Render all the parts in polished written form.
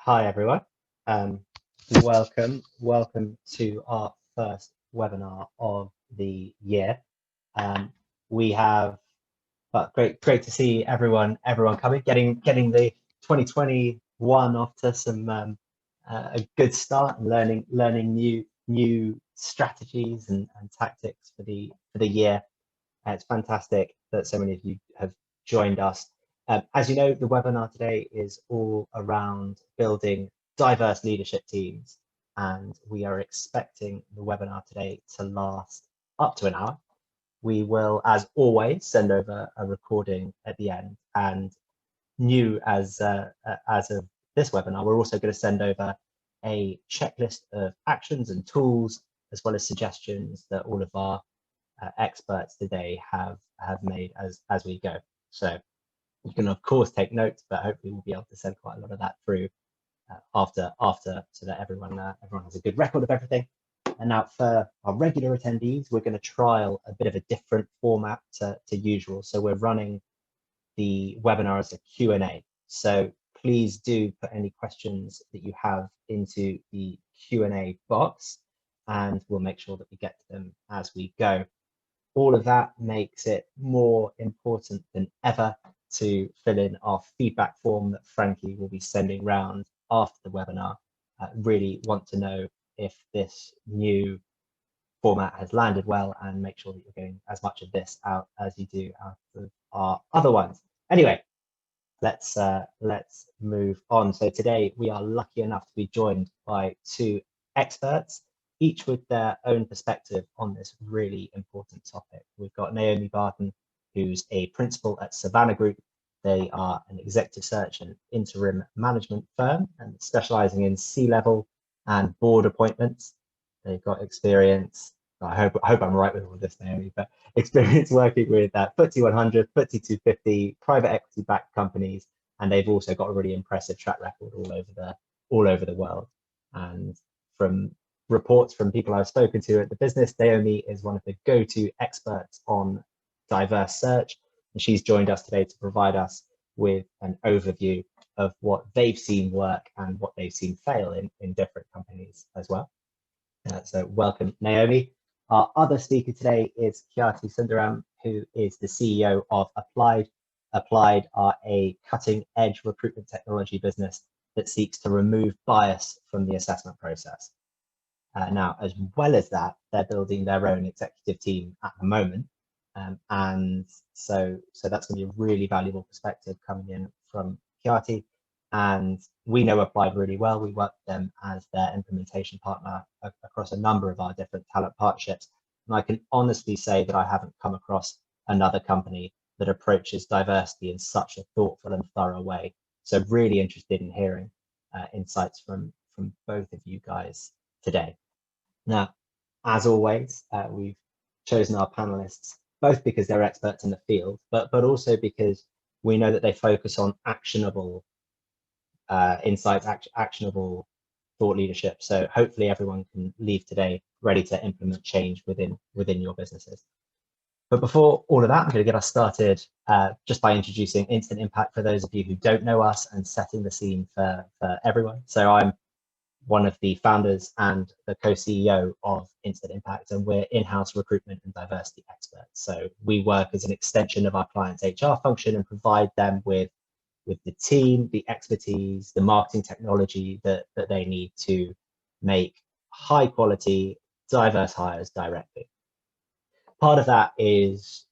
Hi everyone. Um, welcome to our first webinar of the year. We have great to see everyone coming, getting the 2021 off to some a good start and learning new strategies and tactics for the year. It's fantastic that so many of you have joined us. As you know, the webinar today is all around building diverse leadership teams, and we are expecting the webinar today to last up to an hour. We will, as always, send over a recording at the end, and new as of this webinar, we're also going to send over a checklist of actions and tools, as well as suggestions that all of our experts today have made as we go. So you can of course take notes, but hopefully we'll be able to send quite a lot of that through after, so that everyone has a good record of everything. And now for our regular attendees, we're going to trial a bit of a different format to usual. So we're running the webinar as a Q&A. So please do put any questions that you have into the Q&A box, and we'll make sure that we get to them as we go. All of that makes it more important than ever to fill in our feedback form that Frankie will be sending round after the webinar. Really want to know if this new format has landed well, and make sure that you're getting as much of this out as you do out of our other ones. Anyway, let's move on. So today we are lucky enough to be joined by two experts, each with their own perspective on this really important topic. We've got Naomi Barton, who's a principal at Savannah Group. They are an executive search and interim management firm and specializing in C-level and board appointments. They've got experience, I hope I'm right with all this, Naomi, but experience working with FTSE 100, FTSE 250, private equity-backed companies, and they've also got a really impressive track record all over the world. And from reports from people I've spoken to at the business, Naomi is one of the go-to experts on diverse search, and she's joined us today to provide us with an overview of what they've seen work and what they've seen fail in different companies as well. So welcome, Naomi. Our other speaker today is Khyati Sundaram, who is the CEO of Applied. Applied are a cutting-edge recruitment technology business that seeks to remove bias from the assessment process. Now, as well as that, they're building their own executive team at the moment. And so that's going to be a really valuable perspective coming in from Khyati. And we know Applied really well. We work with them as their implementation partner across a number of our different talent partnerships. And I can honestly say that I haven't come across another company that approaches diversity in such a thoughtful and thorough way. So really interested in hearing insights from both of you guys today. Now, as always, we've chosen our panelists both because they're experts in the field, but also because we know that they focus on actionable insights, actionable thought leadership. So hopefully everyone can leave today ready to implement change within your businesses. But before all of that, I'm going to get us started just by introducing Instant Impact for those of you who don't know us and setting the scene for everyone. So I'm one of the founders and the co-CEO of Instant Impact, and we're in-house recruitment and diversity experts. So we work as an extension of our clients' HR function and provide them with the team, the expertise, the marketing technology that they need to make high quality, diverse hires directly. Part of that is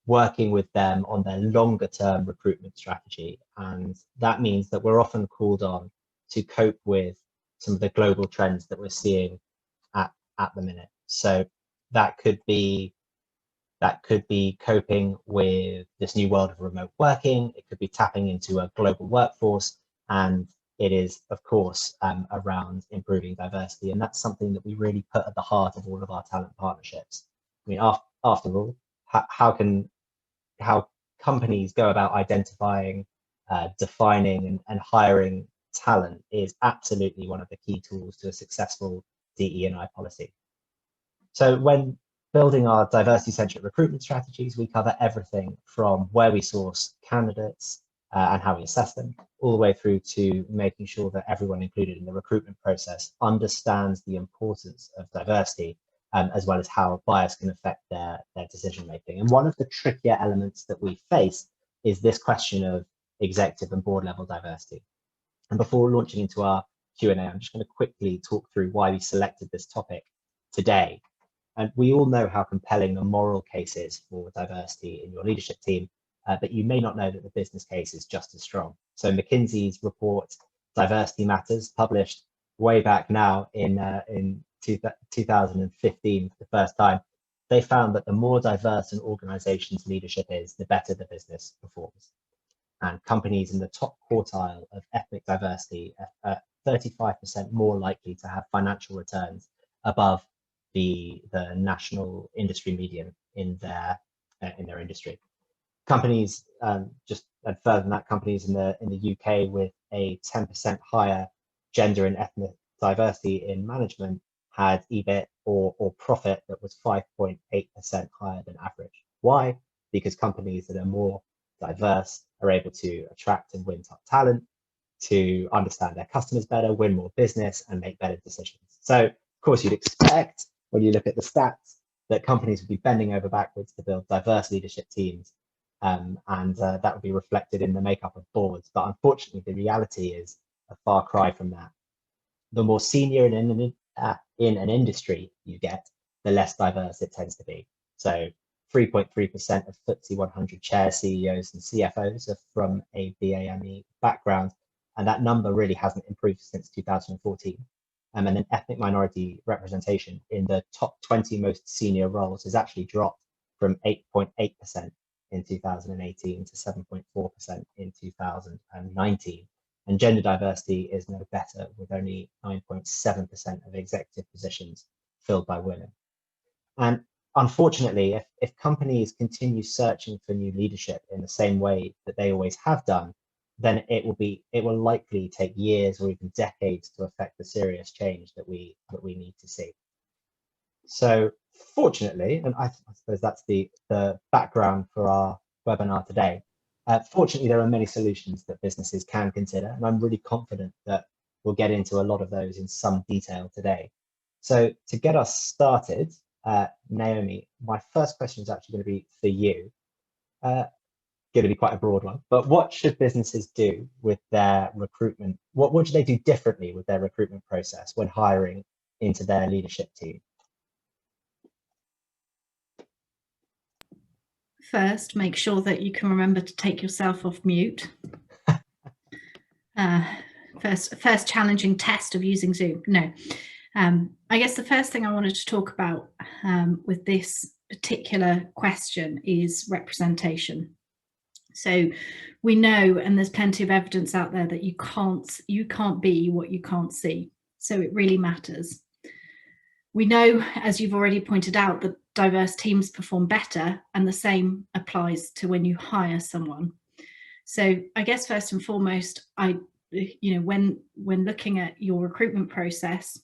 working with them on their longer term recruitment strategy. And that means that we're often called on to cope with some of the global trends that we're seeing at the minute. So that could be coping with this new world of remote working. It could be tapping into a global workforce, and it is, of course, around improving diversity. And that's something that we really put at the heart of all of our talent partnerships. I mean, after all, how companies go about identifying, defining, and hiring talent is absolutely one of the key tools to a successful DE&I policy. So when building our diversity-centric recruitment strategies, we cover everything from where we source candidates and how we assess them, all the way through to making sure that everyone included in the recruitment process understands the importance of diversity, as well as how bias can affect their decision making. And one of the trickier elements that we face is this question of executive and board level diversity. And before launching into our Q&A, I'm just going to quickly talk through why we selected this topic today. And we all know how compelling the moral case is for diversity in your leadership team, but you may not know that the business case is just as strong. So McKinsey's report, Diversity Matters, published way back now in 2015 for the first time, they found that the more diverse an organization's leadership is, the better the business performs. And companies in the top quartile of ethnic diversity are 35% more likely to have financial returns above the national industry median in their industry. Companies, just further than that, companies in the UK with a 10% higher gender and ethnic diversity in management had EBIT or profit that was 5.8% higher than average. Why? Because companies that are more diverse are able to attract and win top talent, to understand their customers better, win more business, and make better decisions. So, of course, you'd expect when you look at the stats that companies would be bending over backwards to build diverse leadership teams, and that would be reflected in the makeup of boards. But unfortunately, the reality is a far cry from that. The more senior in an industry you get, the less diverse it tends to be. So 3.3% of FTSE 100 chair CEOs and CFOs are from a BAME background, and that number really hasn't improved since 2014. And then ethnic minority representation in the top 20 most senior roles has actually dropped from 8.8% in 2018 to 7.4% in 2019. And gender diversity is no better, with only 9.7% of executive positions filled by women. And unfortunately, if companies continue searching for new leadership in the same way that they always have done, then it will likely take years or even decades to affect the serious change that we need to see. So fortunately, and I suppose that's the background for our webinar today, fortunately, there are many solutions that businesses can consider, and I'm really confident that we'll get into a lot of those in some detail today. So to get us started, Naomi, my first question is actually going to be for you. Going to be quite a broad one, but what should businesses do with their recruitment? What should they do differently with their recruitment process when hiring into their leadership team? First, make sure that you can remember to take yourself off mute. First challenging test of using Zoom. No, I guess the first thing I wanted to talk about with this particular question is representation. So we know, and there's plenty of evidence out there, that you can't be what you can't see. So it really matters. We know, as you've already pointed out, that diverse teams perform better, and the same applies to when you hire someone. So I guess first and foremost, when looking at your recruitment process,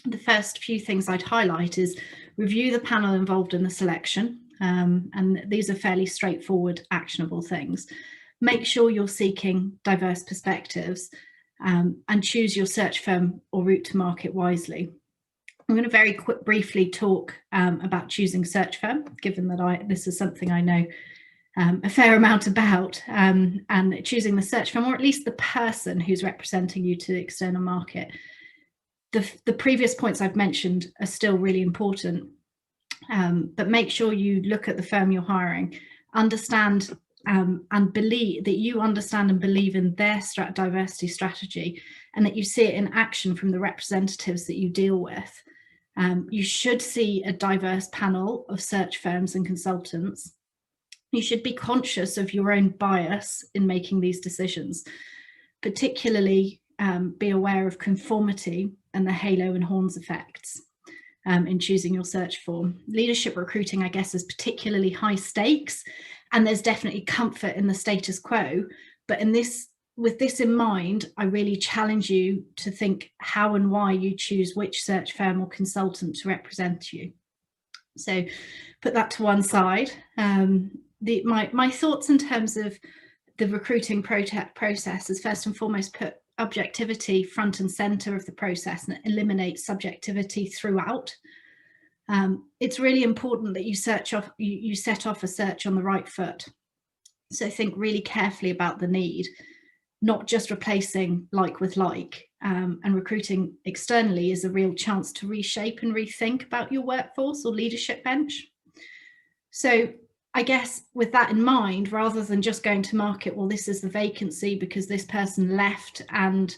the first few things I'd highlight is review the panel involved in the selection. And these are fairly straightforward, actionable things. Make sure you're seeking diverse perspectives, and choose your search firm or route to market wisely. I'm going to very briefly talk about choosing search firm, given that this is something I know a fair amount about, and choosing the search firm, or at least the person who's representing you to the external market. The previous points I've mentioned are still really important. But make sure you look at the firm you're hiring, understand and believe that you understand and believe in their diversity strategy, and that you see it in action from the representatives that you deal with. You should see a diverse panel of search firms and consultants. You should be conscious of your own bias in making these decisions, particularly be aware of conformity and the halo and horns effects. In choosing your search form. Leadership recruiting, I guess, is particularly high stakes, and there's definitely comfort in the status quo. But with this in mind, I really challenge you to think how and why you choose which search firm or consultant to represent you. So put that to one side. My thoughts in terms of the recruiting process is first and foremost put objectivity front and center of the process and eliminate subjectivity throughout. It's really important that you set off a search on the right foot. So think really carefully about the need, not just replacing like with like. And recruiting externally is a real chance to reshape and rethink about your workforce or leadership bench. So I guess with that in mind, rather than just going to market, well, this is the vacancy because this person left and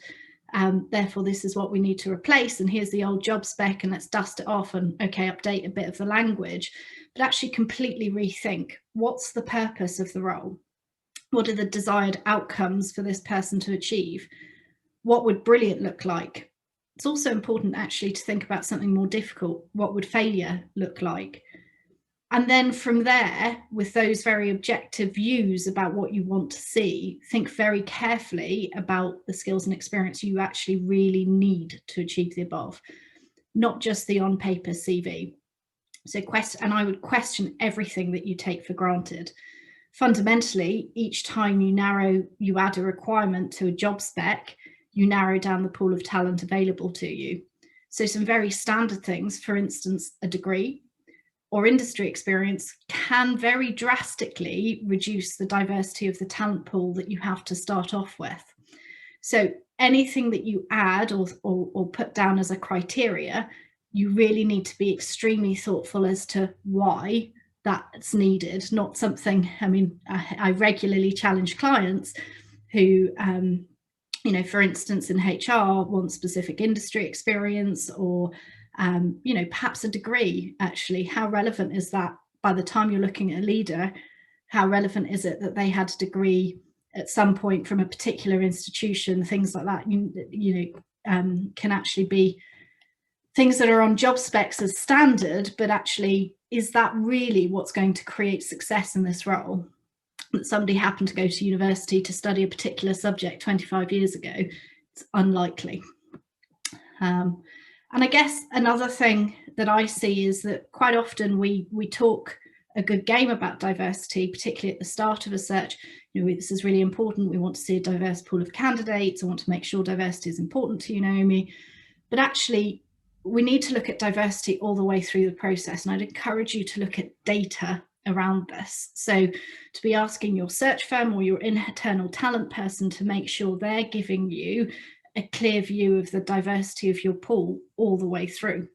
therefore this is what we need to replace, and here's the old job spec and let's dust it off and okay, update a bit of the language, but actually completely rethink what's the purpose of the role. What are the desired outcomes for this person to achieve? What would brilliant look like? It's also important actually to think about something more difficult. What would failure look like? And then from there, with those very objective views about what you want to see, think very carefully about the skills and experience you actually really need to achieve the above, not just the on-paper CV. So and I would question everything that you take for granted. Fundamentally, each time you add a requirement to a job spec, you narrow down the pool of talent available to you. So some very standard things, for instance, a degree or industry experience can very drastically reduce the diversity of the talent pool that you have to start off with. So anything that you add or put down as a criteria, you really need to be extremely thoughtful as to why that's needed, not something, I mean, I regularly challenge clients who, for instance, in HR want specific industry experience or, perhaps a degree. Actually, how relevant is that by the time you're looking at a leader? How relevant is it that they had a degree at some point from a particular institution? Things like that, can actually be things that are on job specs as standard, but actually, is that really what's going to create success in this role? That somebody happened to go to university to study a particular subject 25 years ago, it's unlikely. And I guess another thing that I see is that quite often we talk a good game about diversity, particularly at the start of a search. This is really important. We want to see a diverse pool of candidates. I want to make sure diversity is important to you, Naomi. But actually, we need to look at diversity all the way through the process. And I'd encourage you to look at data around this. So to be asking your search firm or your internal talent person to make sure they're giving you a clear view of the diversity of your pool all the way through.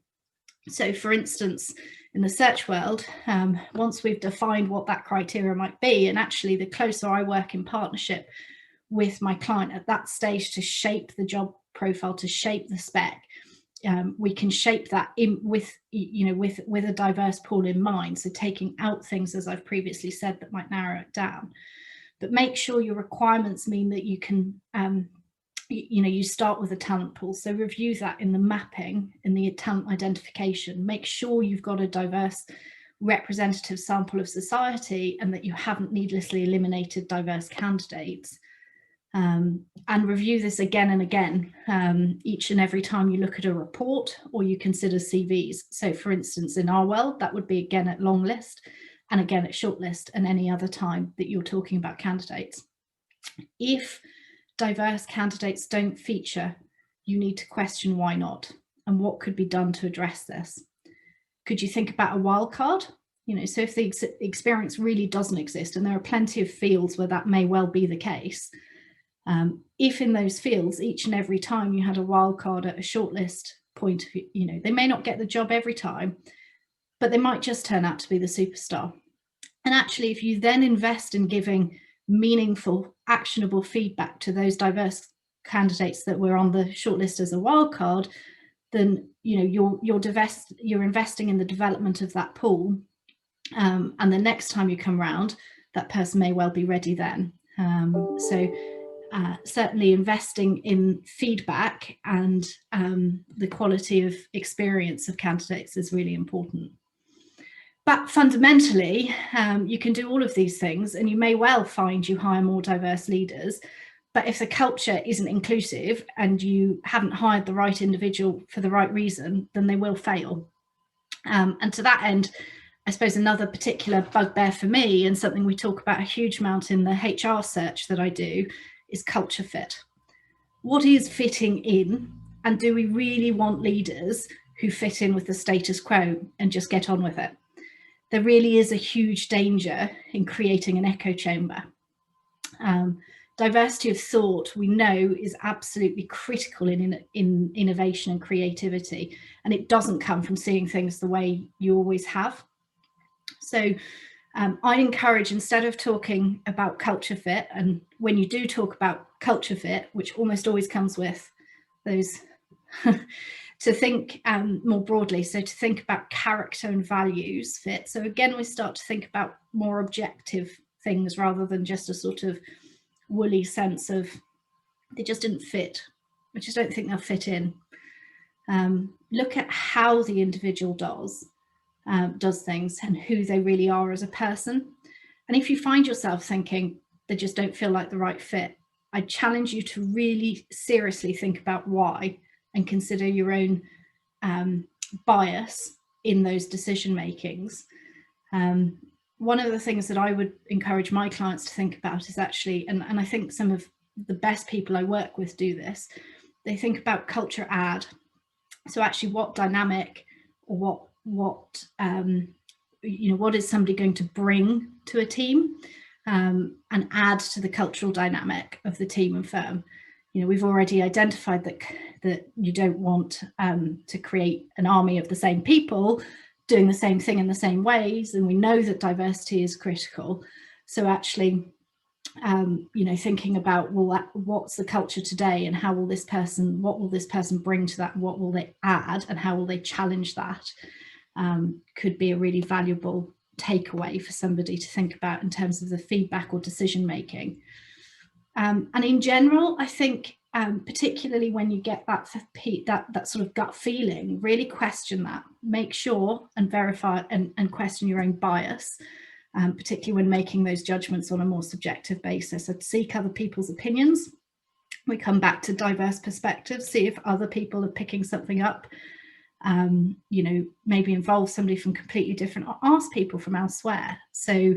So for instance, in the search world, once we've defined what that criteria might be, and actually the closer I work in partnership with my client at that stage to shape the job profile, to shape the spec, we can shape that with a diverse pool in mind. So taking out things, as I've previously said, that might narrow it down. But make sure your requirements mean that you can, you start with a talent pool. So review that in the mapping, in the talent identification. Make sure you've got a diverse representative sample of society and that you haven't needlessly eliminated diverse candidates. And review this again and again, each and every time you look at a report or you consider CVs. So for instance, in our world, that would be again at long list and again at short list and any other time that you're talking about candidates. If diverse candidates don't feature, you need to question why not and what could be done to address this. Could you think about a wild card? So if the experience really doesn't exist, and there are plenty of fields where that may well be the case, if in those fields, each and every time you had a wild card at a shortlist point of view, they may not get the job every time, but they might just turn out to be the superstar. And actually, if you then invest in giving meaningful, actionable feedback to those diverse candidates that were on the shortlist as a wild card, then you're investing in the development of that pool. And the next time you come round, that person may well be ready then. Certainly investing in feedback and the quality of experience of candidates is really important. But fundamentally, you can do all of these things and you may well find you hire more diverse leaders, but if the culture isn't inclusive and you haven't hired the right individual for the right reason, then they will fail. And to that end, I suppose another particular bugbear for me, and something we talk about a huge amount in the HR search that I do, is culture fit. What is fitting in, and do we really want leaders who fit in with the status quo and just get on with it? There really is a huge danger in creating an echo chamber. Diversity of thought, we know, is absolutely critical in innovation and creativity, and it doesn't come from seeing things the way you always have. So I'd encourage, instead of talking about culture fit, and when you do talk about culture fit, which almost always comes with those, to think more broadly, so to think about character and values fit. So again, we start to think about more objective things rather than just a sort of woolly sense of they just didn't fit. I just don't think they'll fit in. Look at how the individual does things and who they really are as a person. And if you find yourself thinking they just don't feel like the right fit, I challenge you to really seriously think about why and consider your own bias in those decision makings. One of the things that I would encourage my clients to think about is actually, and I think some of the best people I work with do this, they think about culture add. So actually what dynamic or what is somebody going to bring to a team and add to the cultural dynamic of the team and firm. We've already identified that you don't want to create an army of the same people doing the same thing in the same ways, and we know that diversity is critical. So actually, thinking about, well, what's the culture today, and what will this person bring to that? What will they add, and how will they challenge that? Could be a really valuable takeaway for somebody to think about in terms of the feedback or decision making. And in general, I think particularly when you get that sort of gut feeling, really question that, make sure and verify and question your own bias, particularly when making those judgments on a more subjective basis. So seek other people's opinions. We come back to diverse perspectives, see if other people are picking something up, maybe involve somebody from completely different, or ask people from elsewhere. So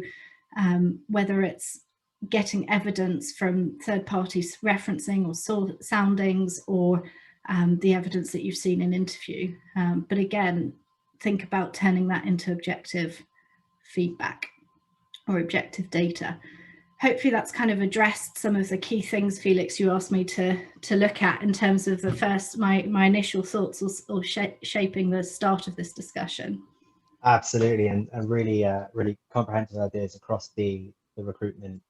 whether it's getting evidence from third parties referencing or soundings, or the evidence that you've seen in interview. But again, think about turning that into objective feedback or objective data. Hopefully that's kind of addressed some of the key things, Felix, you asked me to look at in terms of the first, my initial thoughts or shaping the start of this discussion. Absolutely, and really comprehensive ideas across the recruitment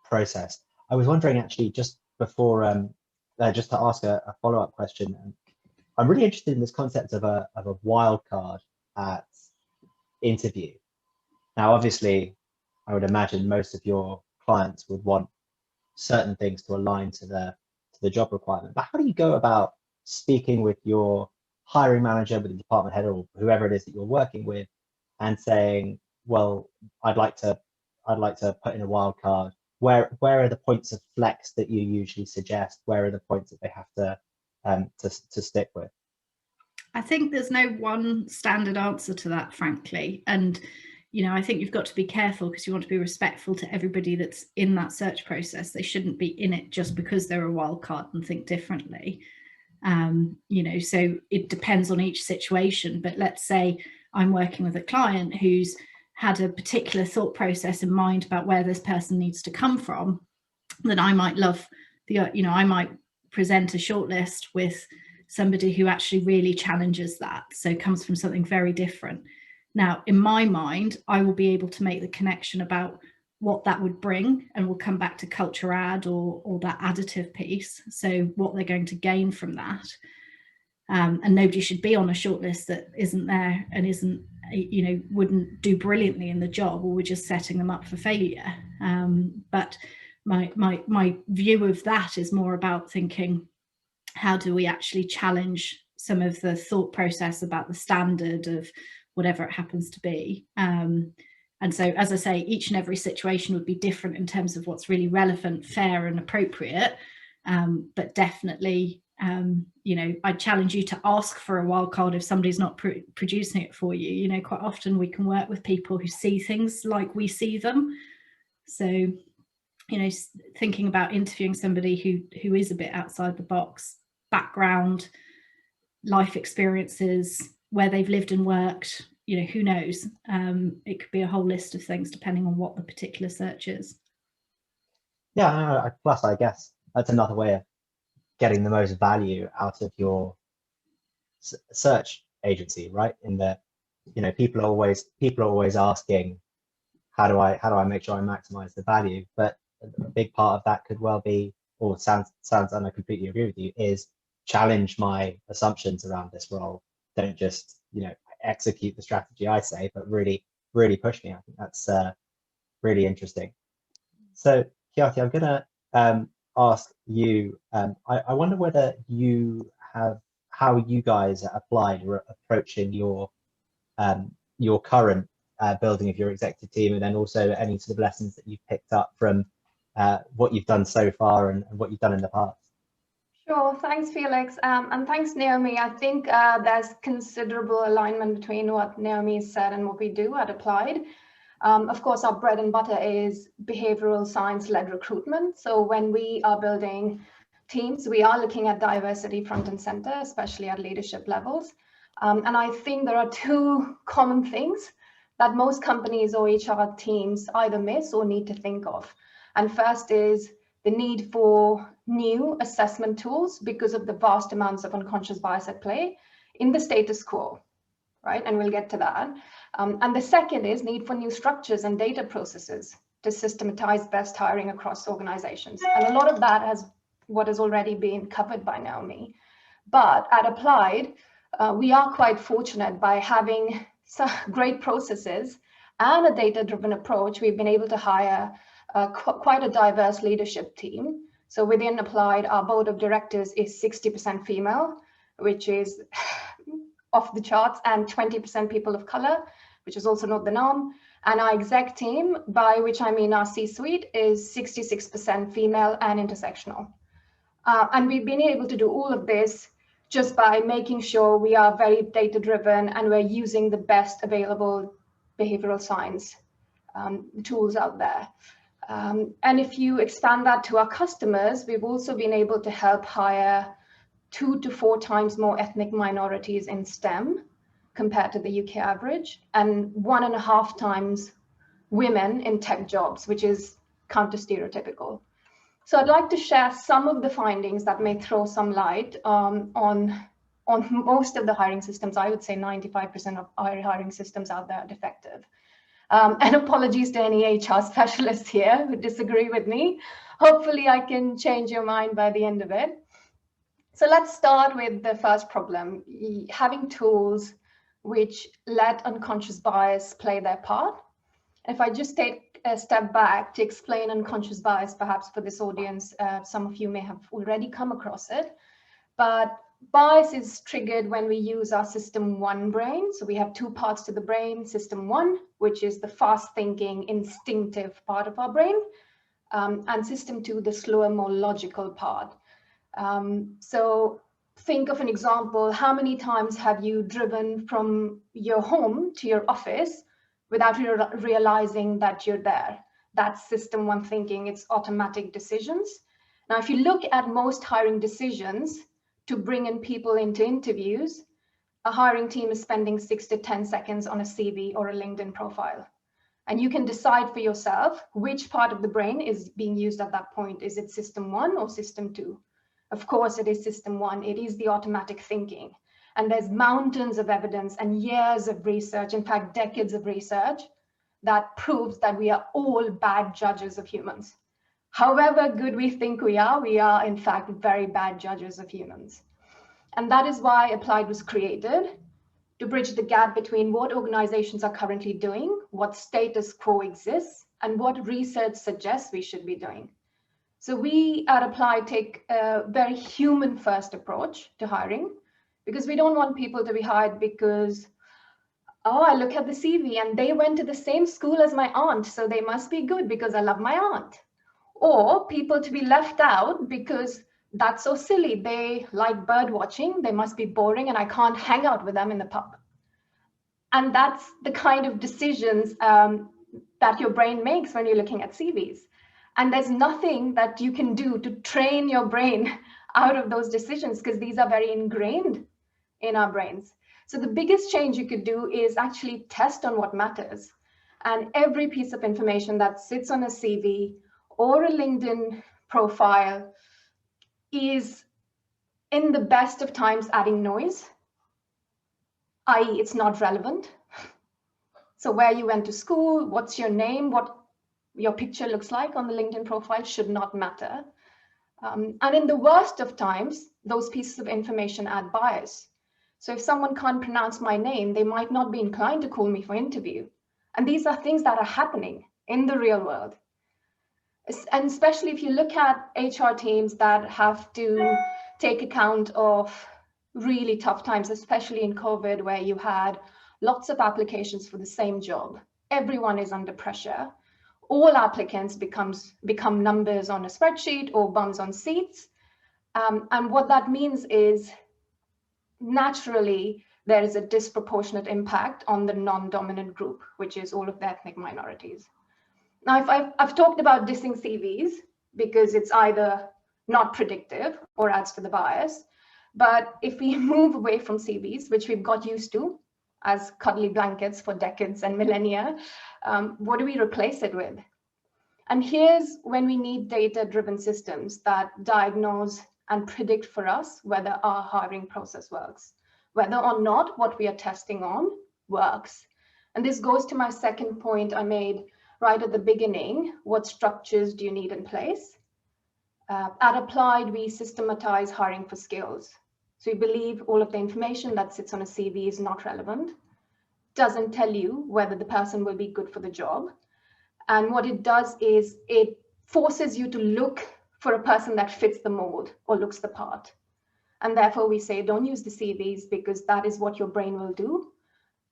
process. I was wondering, actually, just before, just to ask a follow-up question. I'm really interested in this concept of a wild card at interview. Now, obviously, I would imagine most of your clients would want certain things to align to the job requirement. But how do you go about speaking with your hiring manager, with the department head, or whoever it is that you're working with, and saying, well, I'd like to put in a wild card. Where are the points of flex that you usually suggest? Where are the points that they have to stick with? I think there's no one standard answer to that, frankly. And I think you've got to be careful, because you want to be respectful to everybody that's in that search process. They shouldn't be in it just because they're a wild card and think differently. So it depends on each situation. But let's say I'm working with a client who's had a particular thought process in mind about where this person needs to come from, then I might I might present a shortlist with somebody who actually really challenges that. So comes from something very different. Now, in my mind, I will be able to make the connection about what that would bring, and we'll come back to culture add or that additive piece. So what they're going to gain from that. And nobody should be on a shortlist that isn't there and isn't, wouldn't do brilliantly in the job, or we're just setting them up for failure. But my view of that is more about thinking, how do we actually challenge some of the thought process about the standard of whatever it happens to be. And so, as I say, each and every situation would be different in terms of what's really relevant, fair and appropriate. But definitely You know, I challenge you to ask for a wildcard if somebody's not producing it for you. You know, quite often we can work with people who see things like we see them. So, you know, thinking about interviewing somebody who is a bit outside the box, background, life experiences, where they've lived and worked, you know, who knows? It could be a whole list of things depending on what the particular search is. Yeah, plus I guess that's another way of getting the most value out of your search agency, right? In that, you know, people are always asking, how do I make sure I maximize the value? But a big part of that could well be, or sounds, and I completely agree with you, is challenge my assumptions around this role. Don't just, you know, execute the strategy I say, but really push me. I think that's really interesting. So Kiati, I'm gonna ask you, I wonder whether you have, how you guys applied or approaching your current building of your executive team, and then also any sort of lessons that you've picked up from what you've done so far and what you've done in the past. Sure, thanks Felix, and thanks Naomi. I think there's considerable alignment between what Naomi said and what we do at Applied. Of course, our bread and butter is behavioral science-led recruitment. So when we are building teams, we are looking at diversity front and center, especially at leadership levels. And I think there are two common things that most companies or HR teams either miss or need to think of. And first is the need for new assessment tools because of the vast amounts of unconscious bias at play in the status quo, right? And we'll get to that. And the second is need for new structures and data processes to systematize best hiring across organizations. And a lot of that has already been covered by Naomi. But at Applied, we are quite fortunate by having some great processes and a data-driven approach. We've been able to hire quite a diverse leadership team. So within Applied, our board of directors is 60% female, which is off the charts, and 20% people of color, which is also not the norm. And our exec team, by which I mean our C-suite, is 66% female and intersectional. And we've been able to do all of this just by making sure we are very data-driven and we're using the best available behavioral science tools out there. And if you expand that to our customers, we've also been able to help hire 2 to 4 times more ethnic minorities in STEM compared to the UK average, and 1.5 times women in tech jobs, which is counter-stereotypical. So I'd like to share some of the findings that may throw some light on most of the hiring systems. I would say 95% of our hiring systems out there are defective. And apologies to any HR specialists here who disagree with me. Hopefully I can change your mind by the end of it. So let's start with the first problem, having tools which let unconscious bias play their part. If I just take a step back to explain unconscious bias, perhaps for this audience, some of you may have already come across it, but bias is triggered when we use our system 1 brain. So we have 2 parts to the brain, system 1, which is the fast thinking, instinctive part of our brain, and system 2, the slower, more logical part. So think of an example. How many times have you driven from your home to your office without realizing that you're there? That's system 1 thinking. It's automatic decisions. Now, if you look at most hiring decisions to bring in people into interviews, a hiring team is spending 6 to 10 seconds on a CV or a LinkedIn profile. And you can decide for yourself which part of the brain is being used at that point. Is it system 1 or system 2? Of course, it is system 1. It is the automatic thinking. And there's mountains of evidence and years of research, in fact, decades of research, that proves that we are all bad judges of humans. However good we think we are in fact very bad judges of humans. And that is why Applied was created, to bridge the gap between what organizations are currently doing, what status quo exists, and what research suggests we should be doing. So we at Applied take a very human-first approach to hiring, because we don't want people to be hired because, oh, I look at the CV and they went to the same school as my aunt, so they must be good because I love my aunt. Or people to be left out because that's so silly. They like bird watching. They must be boring and I can't hang out with them in the pub. And that's the kind of decisions that your brain makes when you're looking at CVs. And there's nothing that you can do to train your brain out of those decisions because these are very ingrained in our brains. So the biggest change you could do is actually test on what matters. And every piece of information that sits on a CV or a LinkedIn profile is, in the best of times, adding noise, i.e. it's not relevant. So where you went to school, what's your name, what your picture looks like on the LinkedIn profile should not matter. And in the worst of times, those pieces of information add bias. So if someone can't pronounce my name, they might not be inclined to call me for interview. And these are things that are happening in the real world. And especially if you look at HR teams that have to take account of really tough times, especially in COVID, where you had lots of applications for the same job. Everyone is under pressure. All applicants become numbers on a spreadsheet or bums on seats. And what that means is, naturally, there is a disproportionate impact on the non-dominant group, which is all of the ethnic minorities. Now, I've talked about dissing CVs because it's either not predictive or adds to the bias. But if we move away from CVs, which we've got used to as cuddly blankets for decades and millennia, what do we replace it with? And here's when we need data-driven systems that diagnose and predict for us whether our hiring process works, whether or not what we are testing on works. And this goes to my second point I made right at the beginning. What structures do you need in place? At Applied, we systematize hiring for skills. So we believe all of the information that sits on a CV is not relevant, doesn't tell you whether the person will be good for the job. And what it does is it forces you to look for a person that fits the mold or looks the part. And therefore we say, don't use the CVs because that is what your brain will do.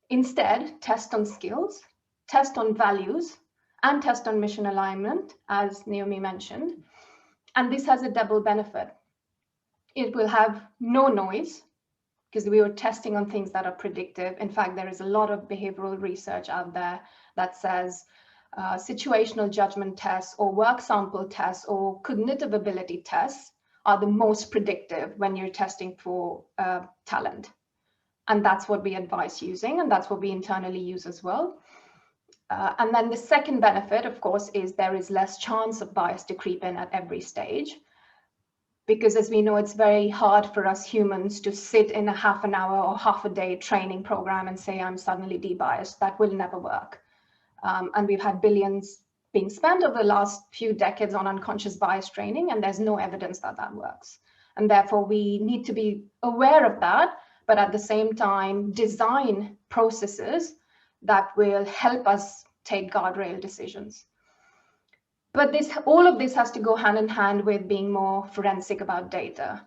Instead, test on skills, test on values, and test on mission alignment, as Naomi mentioned. And this has a double benefit. It will have no noise because we were testing on things that are predictive. In fact, there is a lot of behavioral research out there that says situational judgment tests or work sample tests or cognitive ability tests are the most predictive when you're testing for talent. And that's what we advise using, and that's what we internally use as well. And then the second benefit, of course, is there is less chance of bias to creep in at every stage. Because as we know, it's very hard for us humans to sit in a half an hour or half a day training program and say, I'm suddenly de-biased. That will never work. And we've had billions being spent over the last few decades on unconscious bias training, and there's no evidence that that works. And therefore, we need to be aware of that, but at the same time, design processes that will help us take guardrail decisions. But all of this has to go hand in hand with being more forensic about data.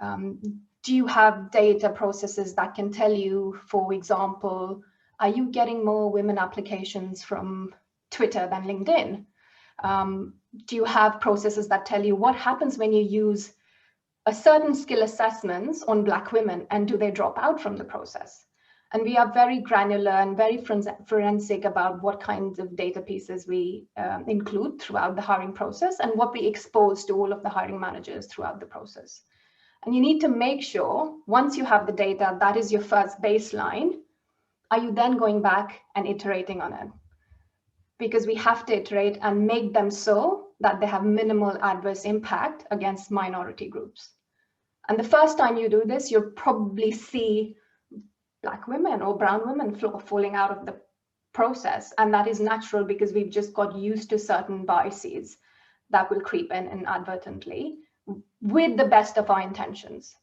Do you have data processes that can tell you, for example, are you getting more women applications from Twitter than LinkedIn? Do you have processes that tell you what happens when you use a certain skill assessments on Black women, and do they drop out from the process? And we are very granular and very forensic about what kinds of data pieces we include throughout the hiring process and what we expose to all of the hiring managers throughout the process. And you need to make sure, once you have the data, that is your first baseline. Are you then going back and iterating on it? Because we have to iterate and make them so that they have minimal adverse impact against minority groups. And the first time you do this, you'll probably see Black women or brown women falling out of the process. And that is natural because we've just got used to certain biases that will creep in inadvertently with the best of our intentions.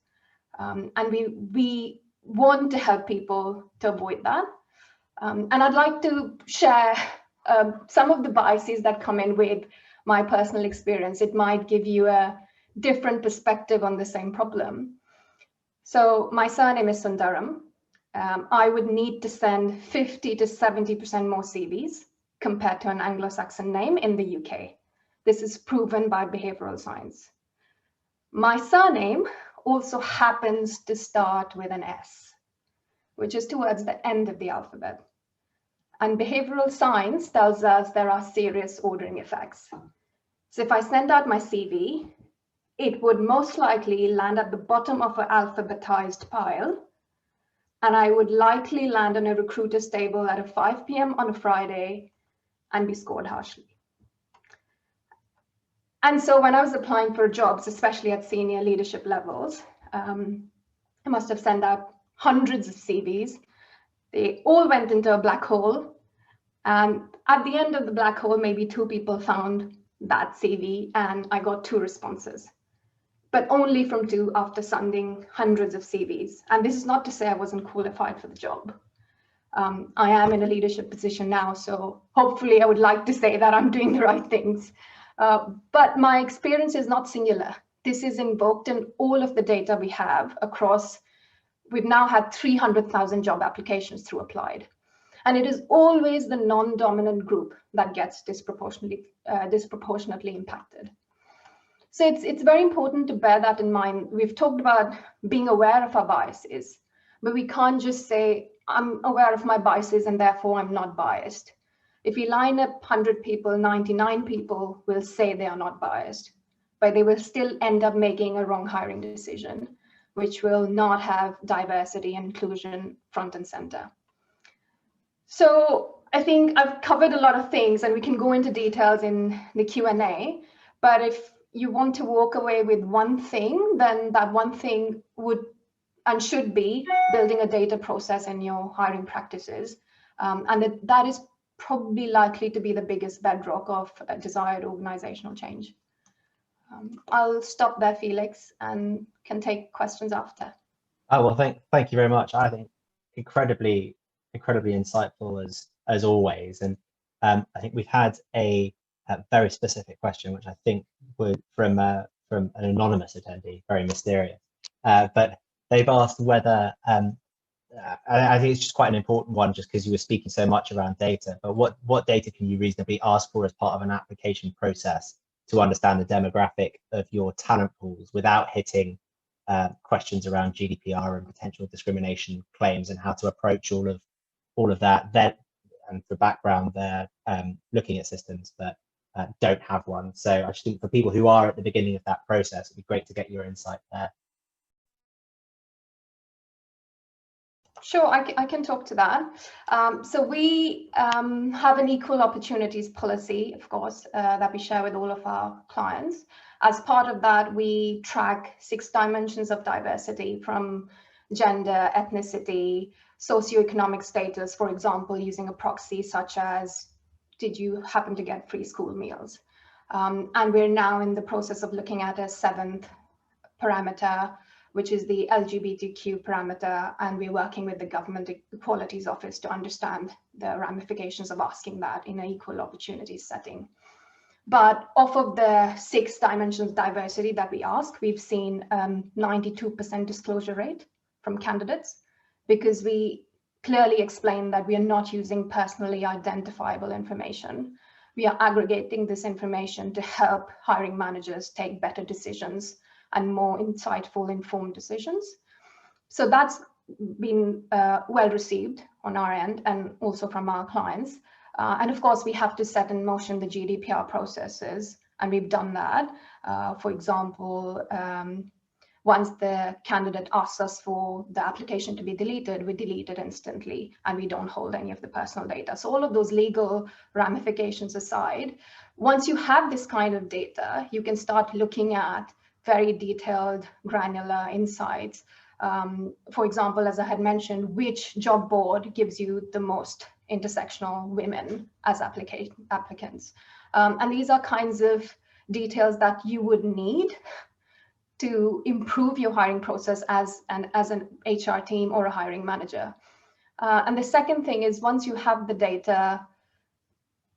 And we want to help people to avoid that. And I'd like to share some of the biases that come in with my personal experience. It might give you a different perspective on the same problem. So my surname is Sundaram. I would need to send 50 to 70% more CVs compared to an Anglo-Saxon name in the UK. This is proven by behavioral science. My surname also happens to start with an S, which is towards the end of the alphabet. And behavioral science tells us there are serious ordering effects. So if I send out my CV, it would most likely land at the bottom of an alphabetized pile, and I would likely land on a recruiter's table at 5 p.m. on a Friday and be scored harshly. And so when I was applying for jobs, especially at senior leadership levels, I must have sent out hundreds of CVs. They all went into a black hole. And at the end of the black hole, maybe 2 people found that CV, and I got 2 responses, but only from 2 after sending hundreds of CVs. And this is not to say I wasn't qualified for the job. I am in a leadership position now, so hopefully I would like to say that I'm doing the right things. But my experience is not singular. This is invoked in all of the data we have across. We've now had 300,000 job applications through Applied. And it is always the non-dominant group that gets disproportionately impacted. So it's very important to bear that in mind. We've talked about being aware of our biases, but we can't just say, I'm aware of my biases and therefore I'm not biased. If you line up 100 people, 99 people will say they are not biased, but they will still end up making a wrong hiring decision, which will not have diversity and inclusion front and center. So I think I've covered a lot of things, and we can go into details in the Q&A, but if you want to walk away with one thing, then that one thing would and should be building a data process in your hiring practices. And that is probably likely to be the biggest bedrock of desired organizational change. I'll stop there, Felix, and can take questions after. Oh, well, thank you very much. I think incredibly insightful as always. And I think we've had a very specific question, which I think was from an anonymous attendee, very mysterious. But they've asked whether, I think it's just quite an important one, just because you were speaking so much around data, but what data can you reasonably ask for as part of an application process to understand the demographic of your talent pools without hitting questions around GDPR and potential discrimination claims, and how to approach all of that? Then, and for background, they're looking at systems that don't have one. So I just think for people who are at the beginning of that process, it'd be great to get your insight there. Sure, I can talk to that. So we have an equal opportunities policy, of course, that we share with all of our clients. As part of that, we track 6 dimensions of diversity, from gender, ethnicity, socioeconomic status, for example, using a proxy such as, did you happen to get free school meals? And we're now in the process of looking at a 7th parameter, which is the LGBTQ parameter, and we're working with the Government Equalities Office to understand the ramifications of asking that in an equal opportunities setting. But off of the 6 dimensions diversity that we ask, we've seen 92% disclosure rate from candidates, because we clearly explain that we are not using personally identifiable information. We are aggregating this information to help hiring managers take better decisions and more insightful, informed decisions. So that's been well received on our end and also from our clients. And of course, we have to set in motion the GDPR processes, and we've done that. For example, once the candidate asks us for the application to be deleted, we delete it instantly, and we don't hold any of the personal data. So all of those legal ramifications aside, once you have this kind of data, you can start looking at very detailed, granular insights. For example, as I had mentioned, which job board gives you the most intersectional women as applicants? And these are kinds of details that you would need to improve your hiring process as an HR team or a hiring manager. And the second thing is, once you have the data,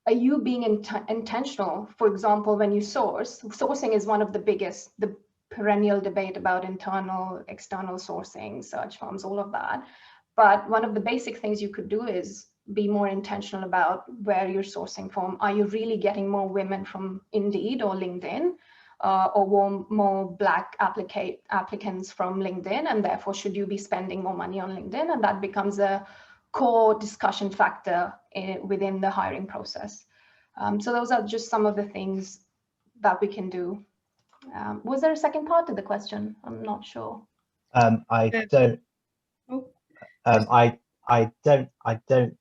are you being intentional? For example, when you sourcing is one of the biggest, the perennial debate about internal, external sourcing, search firms, all of that. But one of the basic things you could do is be more intentional about where you're sourcing from. Are you really getting more women from Indeed or LinkedIn? or more black applicants from LinkedIn, and therefore should you be spending more money on LinkedIn? And that becomes a core discussion factor within the hiring process. So those are just some of the things that we can do. Was there a second part to the question? I'm not sure. I don't. I don't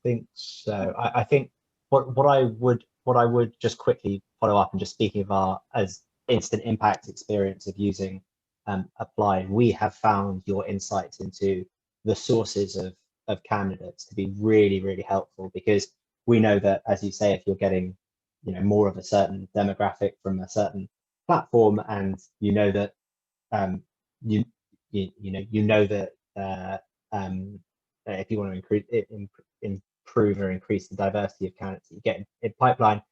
think so. I think what I would just quickly follow up, and just speaking of our as instant impact experience of using Apply, we have found your insights into the sources of candidates to be really helpful, because we know that, as you say, if you're getting more of a certain demographic from a certain platform, and you know that if you want to improve or increase the diversity of candidates that you get in pipeline,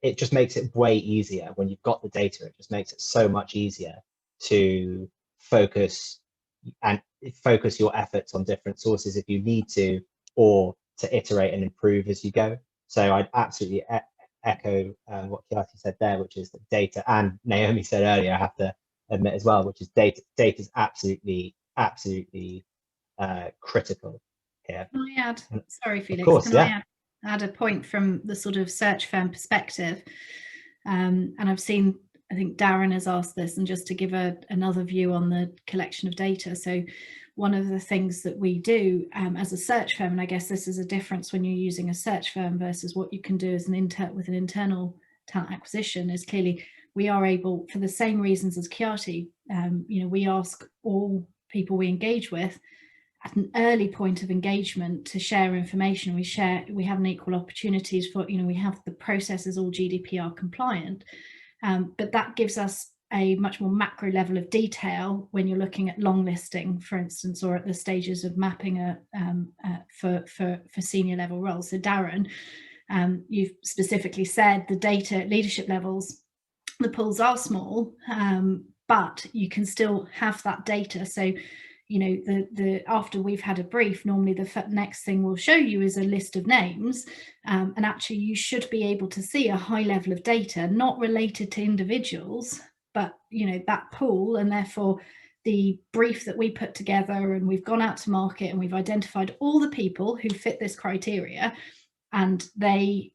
it just makes it way easier when you've got the data. It just makes it so much easier to focus your efforts on different sources if you need to, or to iterate and improve as you go. So I'd absolutely echo what Kiati said there, which is that data, and Naomi said earlier, I have to admit as well, which is data is absolutely critical here. Can I add, sorry Felix, of course, I add a point from the sort of search firm perspective? And I've seen, I think Darren has asked this, and just to give another view on the collection of data. So one of the things that we do as a search firm, and I guess this is a difference when you're using a search firm versus what you can do as with an internal talent acquisition, is clearly we are able, for the same reasons as Kiati, we ask all people we engage with at an early point of engagement to share information. We have an equal opportunities for, we have the processes all GDPR compliant, but that gives us a much more macro level of detail when you're looking at long listing, for instance, or at the stages of mapping for senior level roles. So Darren, you've specifically said the data at leadership levels, the pools are small, but you can still have that data. So after we've had a brief, normally the next thing we'll show you is a list of names, and actually you should be able to see a high level of data not related to individuals, but that pool, and therefore the brief that we put together, and we've gone out to market and we've identified all the people who fit this criteria, and they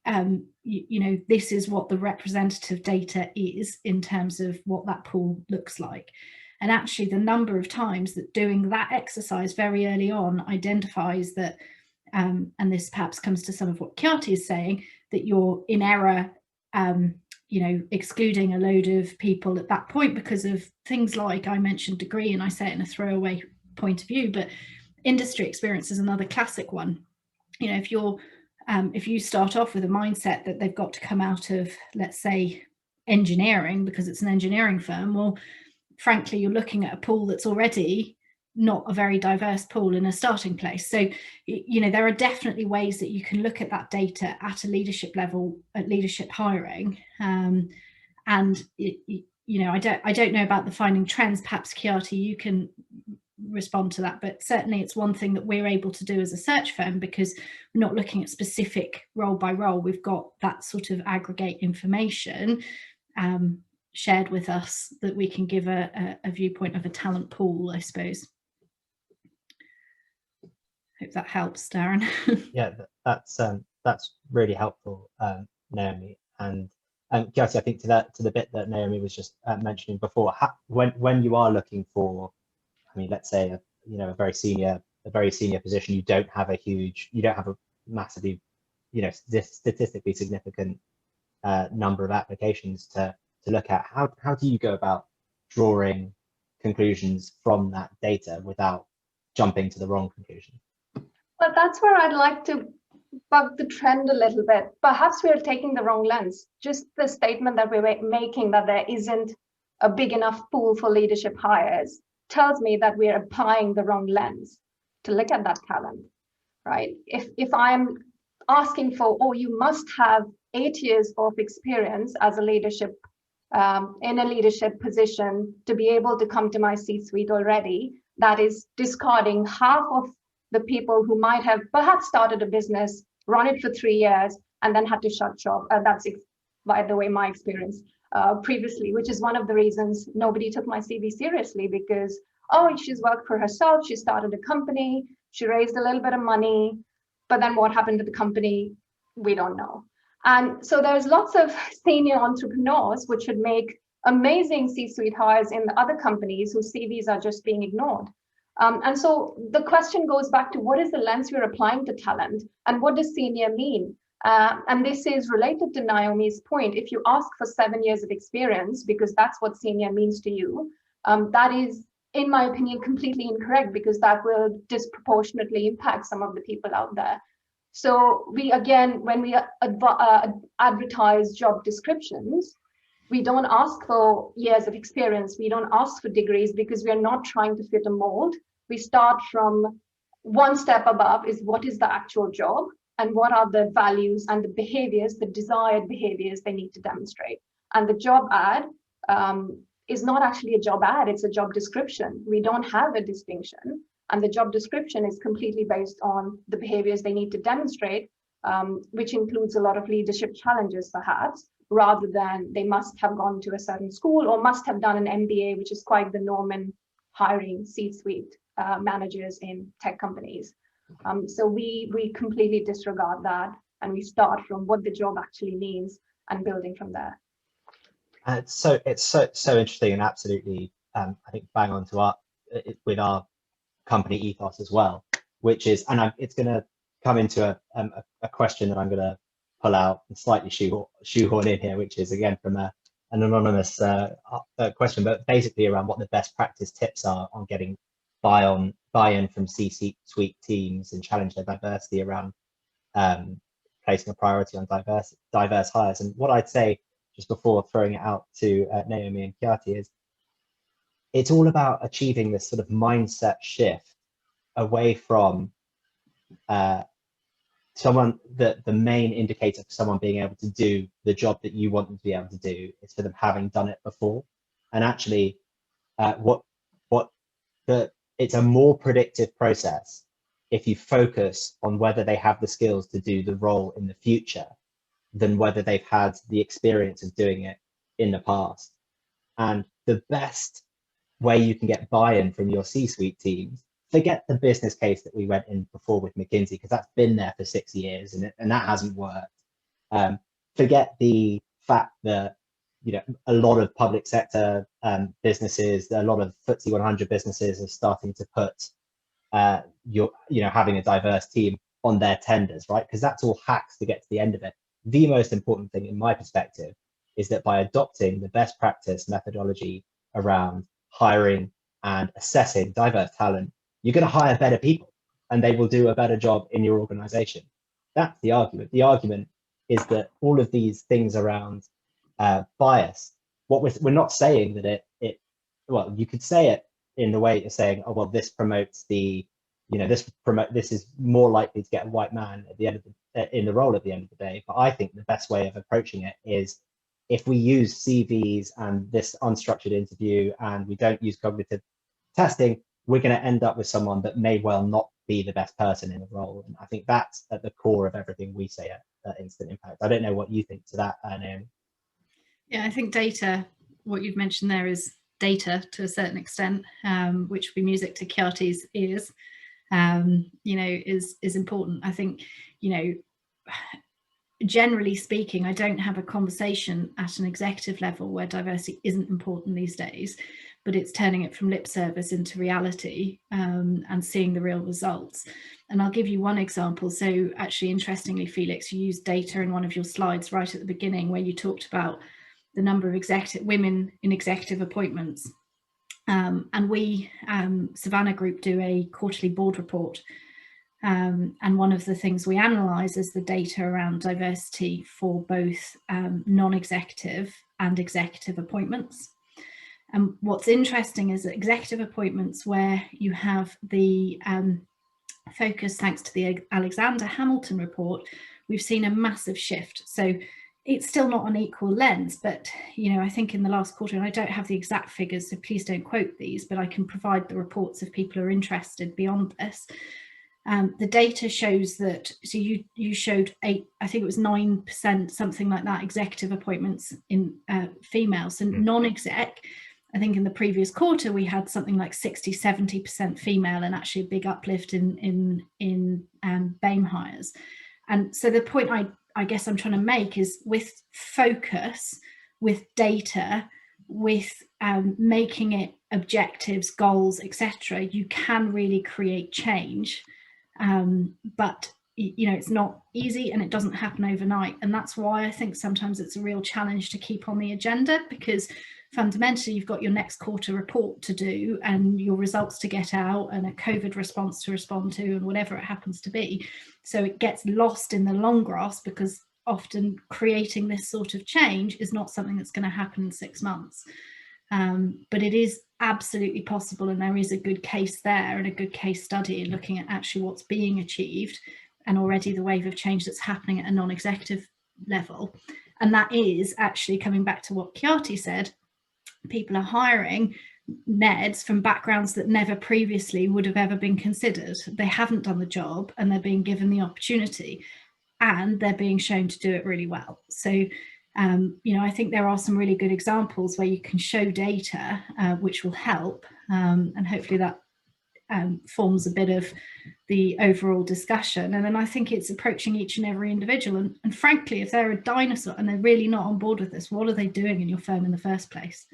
this is what the representative data is in terms of what that pool looks like. And actually the number of times that doing that exercise very early on identifies that, and this perhaps comes to some of what Kiati is saying, that you're in error, excluding a load of people at that point because of things like, I mentioned degree, and I say it in a throwaway point of view, but industry experience is another classic one. If you start off with a mindset that they've got to come out of, let's say, engineering because it's an engineering firm, well, frankly, you're looking at a pool that's already not a very diverse pool in a starting place. So, there are definitely ways that you can look at that data at a leadership level, at leadership hiring. I don't know about the finding trends. Perhaps Kiati, you can respond to that, but certainly it's one thing that we're able to do as a search firm, because we're not looking at specific role by role. We've got that sort of aggregate information shared with us that we can give a viewpoint of a talent pool, I suppose. Hope that helps, Darren. Yeah, that's really helpful, Naomi. And Kiati, I think to the bit that Naomi was just mentioning before, when you are looking for, let's say a very senior position, you don't have a massively, statistically significant number of applications to look at. How do you go about drawing conclusions from that data without jumping to the wrong conclusion? But that's where I'd like to bug the trend a little bit. Perhaps we're taking the wrong lens. Just the statement that we're making that there isn't a big enough pool for leadership hires tells me that we're applying the wrong lens to look at that talent, right? If I'm asking for, you must have 8 years of experience as a leadership in a leadership position to be able to come to my C-suite already, that is discarding half of the people who might have perhaps started a business, run it for 3 years, and then had to shut shop. That's, by the way, my experience. previously, which is one of the reasons nobody took my CV seriously, because, oh, she's worked for herself, she started a company, she raised a little bit of money, but then what happened to the company, we don't know. And so there's lots of senior entrepreneurs which would make amazing C-suite hires in the other companies whose CVs are just being ignored. And so the question goes back to what is the lens we're applying to talent, and what does senior mean? And this is related to Naomi's point. If you ask for 7 years of experience, because that's what senior means to you, that is, in my opinion, completely incorrect, because that will disproportionately impact some of the people out there. So we, again, when we advertise job descriptions, we don't ask for years of experience. We don't ask for degrees, because we are not trying to fit a mold. We start from one step above, is what is the actual job, and what are the values and the behaviors, the desired behaviors they need to demonstrate. And the job ad is not actually a job ad, it's a job description. We don't have a distinction. And the job description is completely based on the behaviors they need to demonstrate, which includes a lot of leadership challenges, perhaps, rather than they must have gone to a certain school or must have done an MBA, which is quite the norm in hiring C-suite managers in tech companies. So we completely disregard that, and we start from what the job actually means and building from there. It's so interesting, and absolutely, I think bang on to with our company ethos as well, which is, and it's going to come into a question that I'm going to pull out and slightly shoehorn in here, which is again from an anonymous question, but basically around what the best practice tips are on getting buy-in from C-suite teams and challenge their diversity around placing a priority on diverse hires. And what I'd say, just before throwing it out to Naomi and Kyati, is it's all about achieving this sort of mindset shift away from the main indicator for someone being able to do the job that you want them to be able to do is for them having done it before. And actually it's a more predictive process if you focus on whether they have the skills to do the role in the future than whether they've had the experience of doing it in the past. And the best way you can get buy-in from your C-suite teams, forget the business case that we went in before with McKinsey, because that's been there for 6 years and that hasn't worked. Forget the fact that a lot of public sector businesses, a lot of FTSE 100 businesses are starting to put having a diverse team on their tenders, right? Because that's all hacks to get to the end of it. The most important thing in my perspective is that by adopting the best practice methodology around hiring and assessing diverse talent, you're going to hire better people and they will do a better job in your organization. That's the argument. The argument is that all of these things around bias, what we're not saying that well, you could say it in the way you're saying, oh, well, this promotes the, this is more likely to get a white man at the end of in the role at the end of the day. But I think the best way of approaching it is if we use CVs and this unstructured interview and we don't use cognitive testing, we're going to end up with someone that may well not be the best person in the role. And I think that's at the core of everything we say at Instant Impact. I don't know what you think to that, Naomi. Yeah, I think data, what you've mentioned there is data to a certain extent, which will be music to Kyati's ears, is important. I think, generally speaking, I don't have a conversation at an executive level where diversity isn't important these days, but it's turning it from lip service into reality and seeing the real results. And I'll give you one example. So actually, interestingly, Felix, you used data in one of your slides right at the beginning where you talked about the number of women in executive appointments. And we, Savannah Group, do a quarterly board report. And one of the things we analyse is the data around diversity for both non-executive and executive appointments. And what's interesting is that executive appointments where you have the focus, thanks to the Alexander Hamilton report, we've seen a massive shift. So it's still not an equal lens, but I think in the last quarter, and I don't have the exact figures, so please don't quote these, but I can provide the reports if people are interested beyond this. The data shows that, so you showed I think it was 9%, something like that, executive appointments in females, and non-exec, I think in the previous quarter we had something like 60-70% female, and actually a big uplift in BAME hires. And so the point I guess I'm trying to make is, with focus, with data, with making it objectives, goals, etc., you can really create change. But you know, it's not easy and it doesn't happen overnight, and that's why I think sometimes it's a real challenge to keep on the agenda, because fundamentally you've got your next quarter report to do and your results to get out and a COVID response to respond to, and whatever it happens to be. So it gets lost in the long grass, because often creating this sort of change is not something that's going to happen in 6 months. But it is absolutely possible, and there is a good case there and a good case study in looking at actually what's being achieved and already the wave of change that's happening at a non-executive level. And that is actually coming back to what Kiati said. People are hiring NEDs from backgrounds that never previously would have ever been considered. They haven't done the job and they're being given the opportunity, and they're being shown to do it really well. So you know, I think there are some really good examples where you can show data which will help, and hopefully that forms a bit of the overall discussion. And then I think it's approaching each and every individual, and frankly, if they're a dinosaur and they're really not on board with this, what are they doing in your firm in the first place?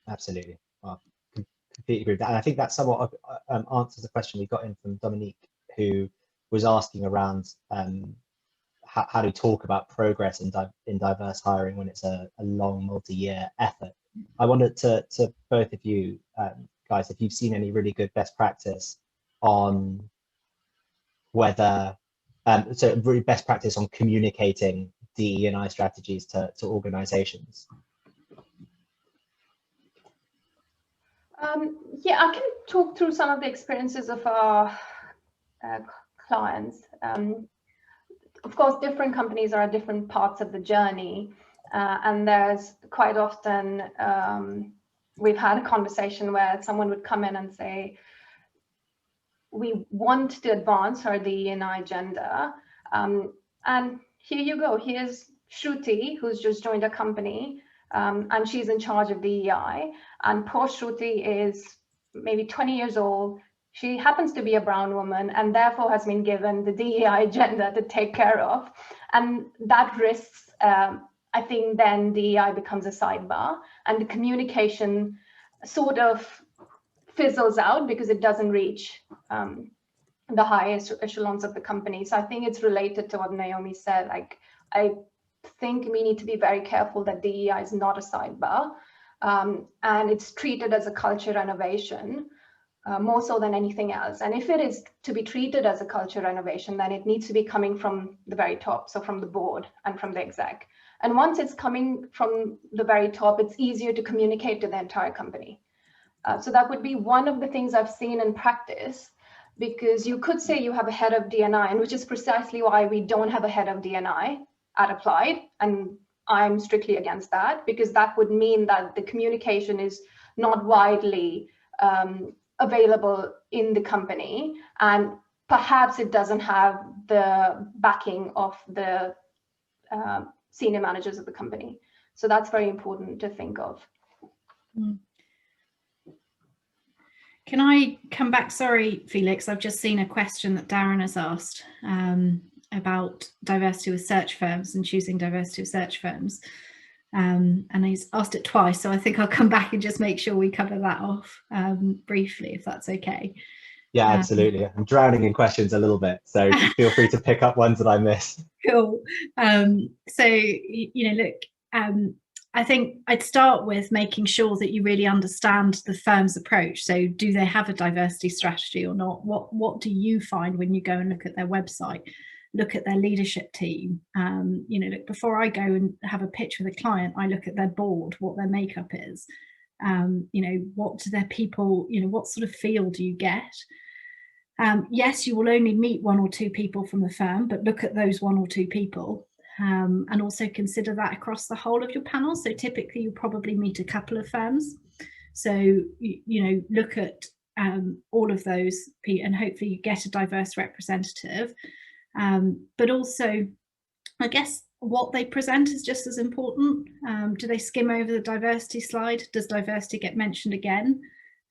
Absolutely. Well, completely agree with that. And I think that somewhat answers the question we got in from Dominique, who was asking around how to talk about progress in diverse hiring when it's a long multi-year effort. I wanted to both of you guys, if you've seen any really good best practice on whether, so really best practice on communicating DE&I strategies to organizations. Yeah, I can talk through some of the experiences of our clients. Of course, different companies are at different parts of the journey, and there's quite often, we've had a conversation where someone would come in and say, we want to advance our DE&I agenda, and here you go, here's Shruti, who's just joined a company, and she's in charge of DEI, and poor Shruti is maybe 20 years old. She happens to be a brown woman and therefore has been given the DEI agenda to take care of. And that risks, I think then DEI becomes a sidebar, and the communication sort of fizzles out because it doesn't reach the highest echelons of the company. So I think it's related to what Naomi said. Like, I think we need to be very careful that DEI is not a sidebar, and it's treated as a culture renovation. More so than anything else. And if it is to be treated as a culture renovation, then it needs to be coming from the very top, so from the board and from the exec. And once it's coming from the very top, it's easier to communicate to the entire company. So that would be one of the things I've seen in practice, because you could say you have a head of D&I, and which is precisely why we don't have a head of D&I at Applied. And I'm strictly against that, because that would mean that the communication is not widely available in the company, and perhaps it doesn't have the backing of the senior managers of the company. So that's very important to think of. Can I come back? Sorry, Felix, I've just seen a question that Darren has asked about diversity with search firms and choosing diversity with search firms. And he's asked it twice, so I think I'll come back and just make sure we cover that off briefly, if that's okay. Yeah, absolutely. I'm drowning in questions a little bit, so feel free to pick up ones that I missed. Cool. So, you know, look, I think I'd start with making sure that you really understand the firm's approach. So do they have a diversity strategy or not? What do you find when you go and look at their website? Look at their leadership team. You know, look, before I go and have a pitch with a client, I look at their board, what their makeup is. You know, what do their people, you know, what sort of feel do you get? Yes, you will only meet 1 or 2 people from the firm, but look at those 1 or 2 people, and also consider that across the whole of your panel. So typically you'll probably meet a couple of firms. So, you know, look at all of those, and hopefully you get a diverse representative. But also, I guess what they present is just as important. Do they skim over the diversity slide? Does diversity get mentioned again?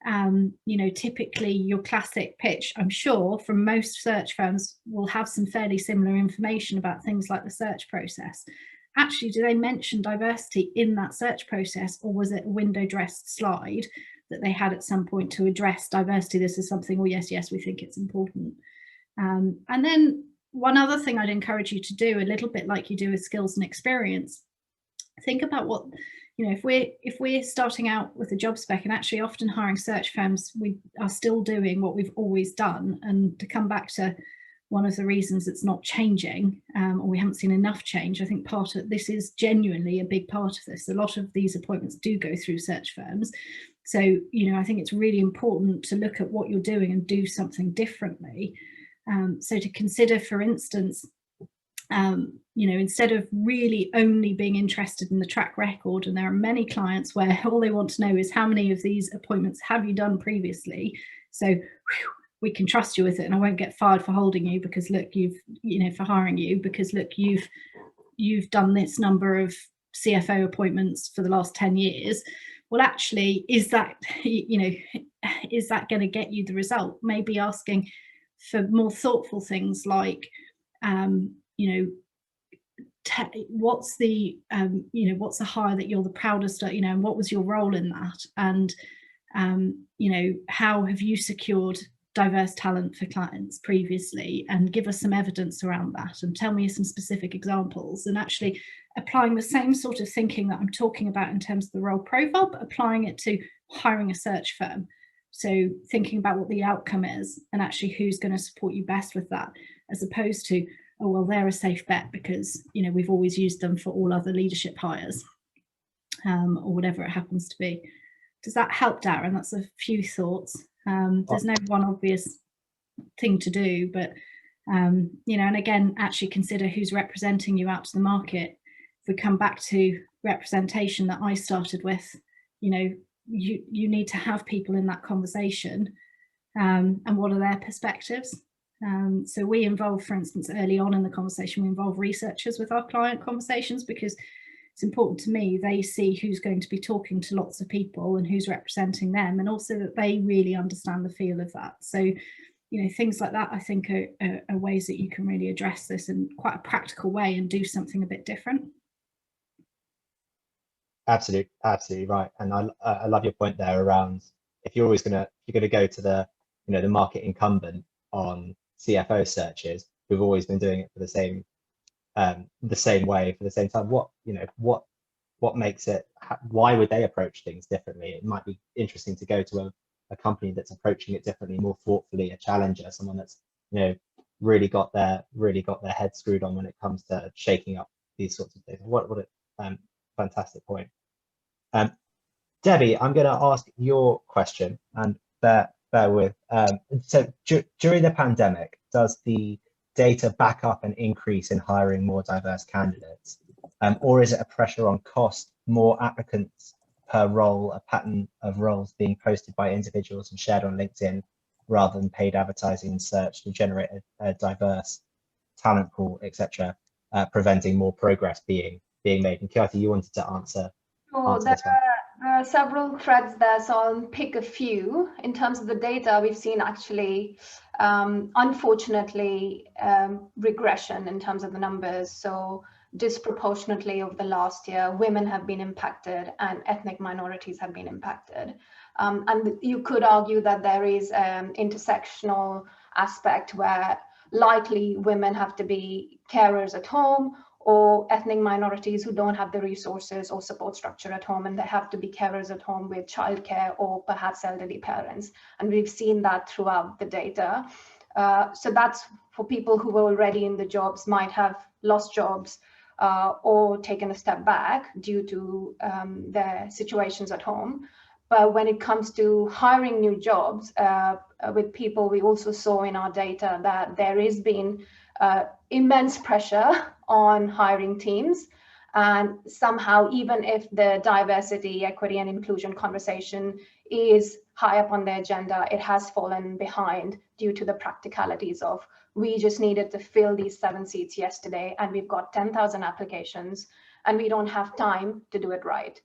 You know, typically your classic pitch, I'm sure, from most search firms will have some fairly similar information about things like the search process. Actually, do they mention diversity in that search process, or was it a window dressed slide that they had at some point to address diversity? This is something, well, yes, we think it's important. And then one other thing I'd encourage you to do, a little bit like you do with skills and experience, think about what, you know, if we're starting out with a job spec, and actually often hiring search firms, we are still doing what we've always done. And to come back to one of the reasons it's not changing, or we haven't seen enough change, I think part of this is genuinely a big part of this. A lot of these appointments do go through search firms. So, you know, I think it's really important to look at what you're doing and do something differently. So to consider, for instance, you know, instead of really only being interested in the track record, and there are many clients where all they want to know is how many of these appointments have you done previously, so whew, we can trust you with it, and I won't get fired for holding you because look, for hiring you, because look, you've done this number of CFO appointments for the last 10 years. Well, actually, is that, you know, is that going to get you the result? Maybe asking for more thoughtful things like, you know, what's the you know, what's the hire that you're the proudest of, you know, and what was your role in that, and you know, how have you secured diverse talent for clients previously, and give us some evidence around that, and tell me some specific examples. And actually applying the same sort of thinking that I'm talking about in terms of the role profile, but applying it to hiring a search firm. So thinking about what the outcome is and actually who's going to support you best with that, as opposed to, oh, well, they're a safe bet because, you know, we've always used them for all other leadership hires, or whatever it happens to be. Does that help, Darren? That's a few thoughts. There's no one obvious thing to do, but, you know, and again, actually consider who's representing you out to the market. If we come back to representation that I started with, you know, you need to have people in that conversation, and what are their perspectives. So we involve, for instance, early on in the conversation, we involve researchers with our client conversations, because it's important to me they see who's going to be talking to lots of people and who's representing them, and also that they really understand the feel of that. So, you know, things like that I think are ways that you can really address this in quite a practical way and do something a bit different. Absolutely right. And I love your point there around, if you're gonna go to the, you know, the market incumbent on CFO searches, we've always been doing it for the same way for the same time. What makes it, why would they approach things differently? It might be interesting to go to a company that's approaching it differently, more thoughtfully, a challenger, someone that's, you know, really got their head screwed on when it comes to shaking up these sorts of things. What a fantastic point. Debbie, I'm going to ask your question, and bear with. So during the pandemic, does the data back up an increase in hiring more diverse candidates, or is it a pressure on cost, more applicants per role, a pattern of roles being posted by individuals and shared on LinkedIn rather than paid advertising and search to generate a diverse talent pool, etc., preventing more progress being made? And Kyathi, you wanted to answer this one. There are several threads there, so I'll pick a few. In terms of the data, we've seen actually, unfortunately, regression in terms of the numbers. So disproportionately over the last year, women have been impacted and ethnic minorities have been impacted. And you could argue that there is an intersectional aspect where likely women have to be carers at home, or ethnic minorities who don't have the resources or support structure at home, and they have to be carers at home with childcare or perhaps elderly parents. And we've seen that throughout the data. So that's for people who were already in the jobs, might have lost jobs or taken a step back due to their situations at home. But when it comes to hiring new jobs with people, we also saw in our data that there has been immense pressure on hiring teams. And somehow, even if the diversity, equity, and inclusion conversation is high up on the agenda. It has fallen behind due to the practicalities of, we just needed to fill these 7 seats yesterday and we've got 10,000 applications and we don't have time to do it right.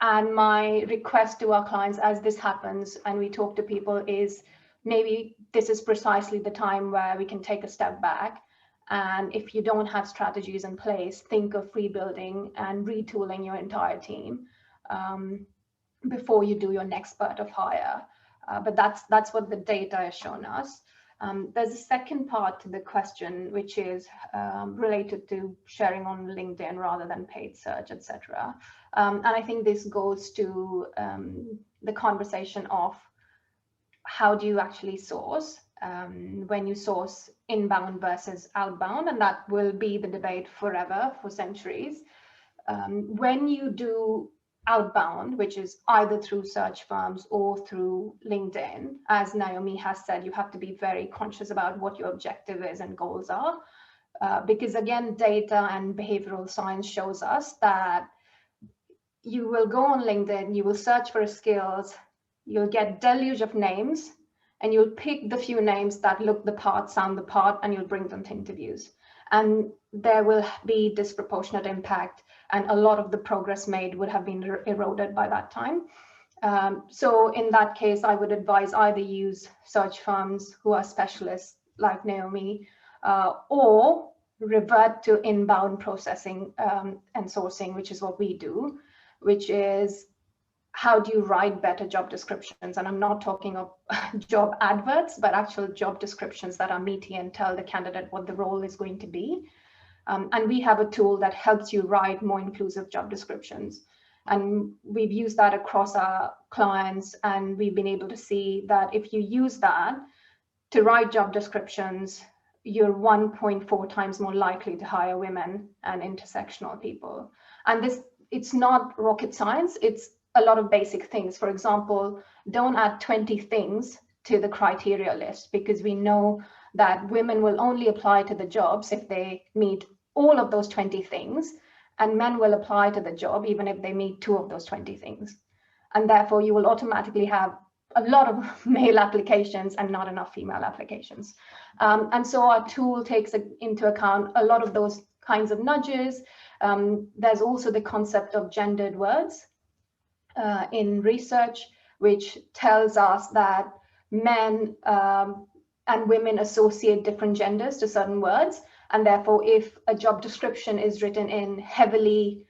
And my request to our clients as this happens and we talk to people is, maybe this is precisely the time where we can take a step back. And if you don't have strategies in place, think of rebuilding and retooling your entire team before you do your next spurt of hire. But that's what the data has shown us. There's a second part to the question, which is related to sharing on LinkedIn rather than paid search, etc. And I think this goes to the conversation of, how do you actually source when you source inbound versus outbound? And that will be the debate forever, for centuries. When you do outbound, which is either through search firms or through LinkedIn, as Naomi has said, you have to be very conscious about what your objective is and goals are. Because again, data and behavioral science shows us that you will go on LinkedIn, you will search for skills, you'll get deluge of names, and you'll pick the few names that look the part, sound the part, and you'll bring them to interviews. And there will be disproportionate impact, and a lot of the progress made would have been eroded by that time. So in that case, I would advise either use search firms who are specialists like Naomi, or revert to inbound processing and sourcing, which is what we do, which is, how do you write better job descriptions? And I'm not talking of job adverts, but actual job descriptions that are meaty and tell the candidate what the role is going to be. And we have a tool that helps you write more inclusive job descriptions. And we've used that across our clients, and we've been able to see that if you use that to write job descriptions, you're 1.4 times more likely to hire women and intersectional people. And this, it's not rocket science, it's a lot of basic things. For example, don't add 20 things to the criteria list, because we know that women will only apply to the jobs if they meet all of those 20 things, and men will apply to the job even if they meet 2 of those 20 things. And therefore, you will automatically have a lot of male applications and not enough female applications. And so our tool takes into account a lot of those kinds of nudges. There's also the concept of gendered words in research, which tells us that men and women associate different genders to certain words. And therefore, if a job description is written in heavily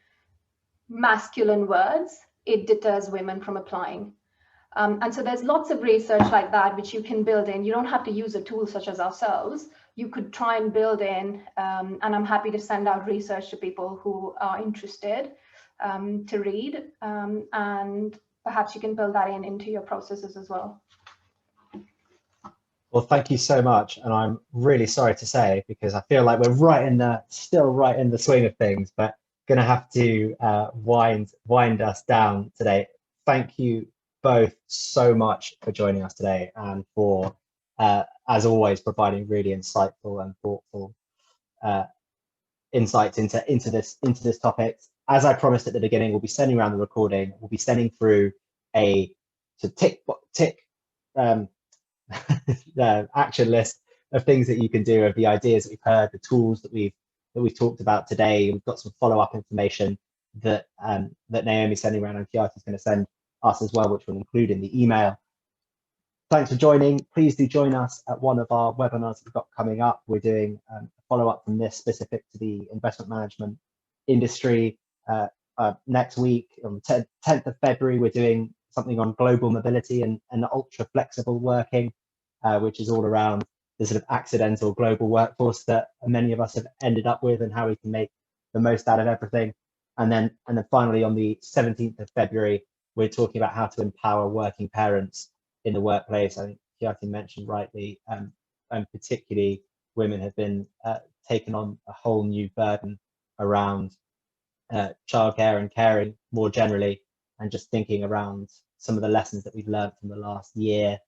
masculine words, it deters women from applying. And so there's lots of research like that, which you can build in. You don't have to use a tool such as ourselves. You could try and build in, and I'm happy to send out research to people who are interested to read, and perhaps you can build that into your processes as well. Well, thank you so much. And I'm really sorry to say, because I feel like we're still right in the swing of things, but going to have to wind us down today. Thank you both so much for joining us today, and for, as always, providing really insightful and thoughtful insights into this topic. As I promised at the beginning, we'll be sending around the recording. We'll be sending through a tick action list of things that you can do, of the ideas that we've heard, the tools that we've talked about today. We've got some follow-up information that Naomi's sending around, and Kiati's going to send us as well, which we'll include in the email. Thanks for joining. Please do join us at one of our webinars that we've got coming up. We're doing a follow-up from this specific to the investment management industry. Next week, on the 10th of February, we're doing something on global mobility and ultra flexible working, which is all around the sort of accidental global workforce that many of us have ended up with, and how we can make the most out of everything. And then finally, on the 17th of February, we're talking about how to empower working parents in the workplace. I think Kiati mentioned rightly, and particularly women have been taken on a whole new burden around childcare and caring more generally, and just thinking around some of the lessons that we've learned from the last year,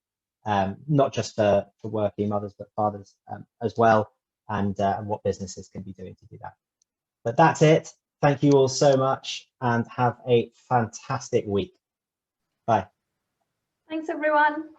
not just for working mothers, but fathers as well, and what businesses can be doing to do that. But that's it. Thank you all so much, and have a fantastic week. Bye. Thanks, everyone.